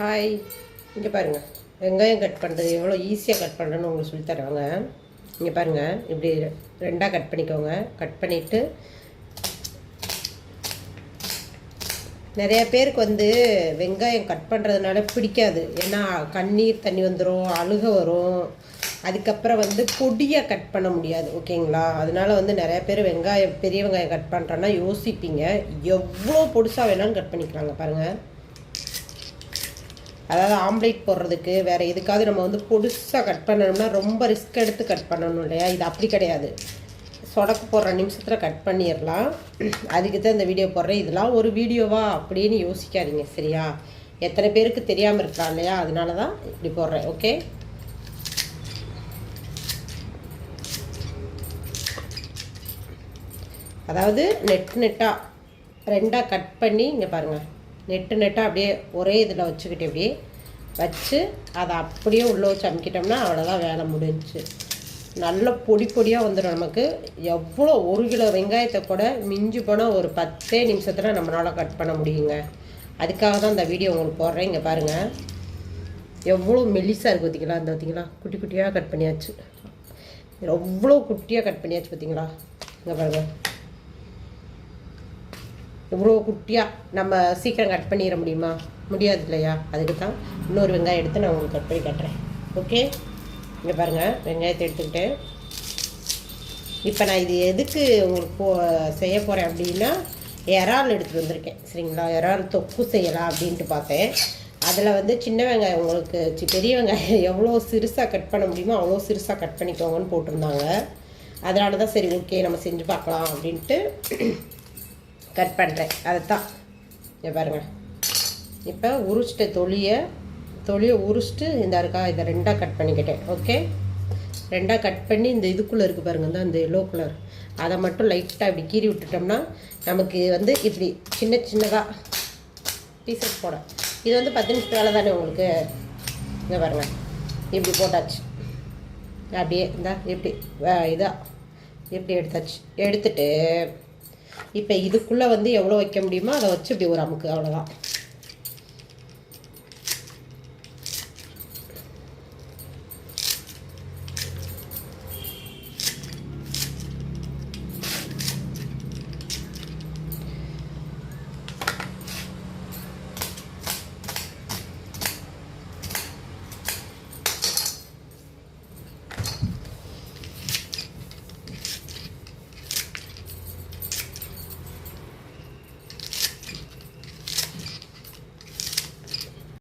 Hi, இங்கே பாருங்கள், வெங்காயம் கட் பண்ணுறது எவ்வளோ ஈஸியாக கட் பண்ணுறேன்னு உங்களுக்கு சொல்லி தருவாங்க. இங்கே பாருங்கள், இப்படி ரெண்டாக கட் பண்ணிக்கோங்க. கட் பண்ணிவிட்டு நிறைய பேருக்கு வெங்காயம் கட் பண்ணுறதுனால பிடிக்காது. ஏன்னா கண்ணீர் தண்ணி வந்துடும், அழுக வரும். அதுக்கப்புறம் பொடியாக கட் பண்ண முடியாது. ஓகேங்களா? அதனால நிறைய பேர் பெரிய வெங்காயம் கட் பண்ணுறோன்னா யோசிப்பீங்க. எவ்வளோ பொடிசாக வேணாலும் கட் பண்ணிக்கலாங்க. பாருங்கள், அதாவது ஆம்லேட் போடுறதுக்கு வேறு எதுக்காவது நம்ம பொடிசாக கட் பண்ணணும்னா ரொம்ப ரிஸ்க் எடுத்து கட் பண்ணணும் இல்லையா? இது அப்படி கிடையாது. சொடக்கு போடுற நிமிஷத்தில் கட் பண்ணிடலாம். அதுக்கு தான் இந்த வீடியோ போடுறேன். இதெல்லாம் ஒரு வீடியோவா அப்படின்னு யோசிக்காதீங்க, சரியா? எத்தனை பேருக்கு தெரியாமல் இருக்கலாம் இல்லையா? அதனால தான் இப்படி போடுறேன். ஓகே, அதாவது நெட்டாக ரெண்டாக கட் பண்ணி இங்கே பாருங்கள், நெட்டாக அப்படியே ஒரே இதில் வச்சுக்கிட்டு இப்படியே வச்சு அதை அப்படியே உள்ளே வச்சு அமுக்கிட்டோம்னா அவ்வளோதான், வேலை முடிஞ்சிச்சு. நல்ல பொடி பொடியாக வந்துடும் நமக்கு. எவ்வளோ 1 கிலோ வெங்காயத்தை கூட மிஞ்சி போனால் ஒரு 10 நிமிஷத்தில் நம்மளால் கட் பண்ண முடியுங்க. அதுக்காக தான் இந்த வீடியோ உங்களுக்கு போடுறேன். இங்கே பாருங்கள், எவ்வளோ மெலிசாக இருக்குது பார்த்திங்களா? இந்த பார்த்திங்களா, குட்டி குட்டியாக கட் பண்ணியாச்சு. எவ்வளோ குட்டியாக கட் பண்ணியாச்சு பார்த்திங்களா? இங்கே பாருங்கள், இவ்வளோ குட்டியாக நம்ம சீக்கிரம் கட் பண்ணிட முடியுமா? முடியாது இல்லையா? அதுக்கு தான் இன்னொரு வெங்காயம் எடுத்து நான் உங்களுக்கு கட் பண்ணி கட்டுறேன். ஓகே, இங்கே பாருங்கள், வெங்காயத்தை எடுத்துக்கிட்டேன். இப்போ நான் இது எதுக்கு உங்களுக்கு செய்ய போகிறேன் அப்படின்னா, இறால் எடுத்துகிட்டு வந்திருக்கேன், சரிங்களா? இறால் தொக்கு செய்யலாம் அப்படின்ட்டு பார்த்தேன். அதில் சின்ன வெங்காயம் உங்களுக்கு பெரிய வெங்காயம் எவ்வளோ சிறுசாக கட் பண்ண முடியுமோ அவ்வளோ சிறுசாக கட் பண்ணிக்கோங்கன்னு போட்டிருந்தாங்க. அதனால தான் சரி, ஓகே நம்ம செஞ்சு பார்க்கலாம் அப்படின்ட்டு கட் பண்ணுறேன். அதை தான் இங்கே பாருங்கள். இப்போ உரிச்சிட்ட தொலியை உரிச்சிட்டு இந்த இருக்கா, இதை ரெண்டாக கட் பண்ணிக்கிட்டேன். ஓகே, ரெண்டாக கட் பண்ணி இந்த இதுக்குள்ளே இருக்குது பாருங்கள், தான் இந்த எல்லோ கலர், அதை மட்டும் லைட்டாக இப்படி கீறி விட்டுட்டோம்னா நமக்கு இப்படி சின்ன சின்னதாக பீசஸ் போட இது 10 நிமிஷத்து வேலை தானே உங்களுக்கு. இங்கே பாருங்கள், இப்படி போட்டாச்சு. அப்படியே இந்த இப்படி இதாக இப்படி எடுத்தாச்சு. எடுத்துட்டு இப்போ இதுக்குள்ளே எவ்வளோ வைக்க முடியுமோ அதை வச்சு இப்படி ஒரு அமுக்கு, அவ்வளோதான்.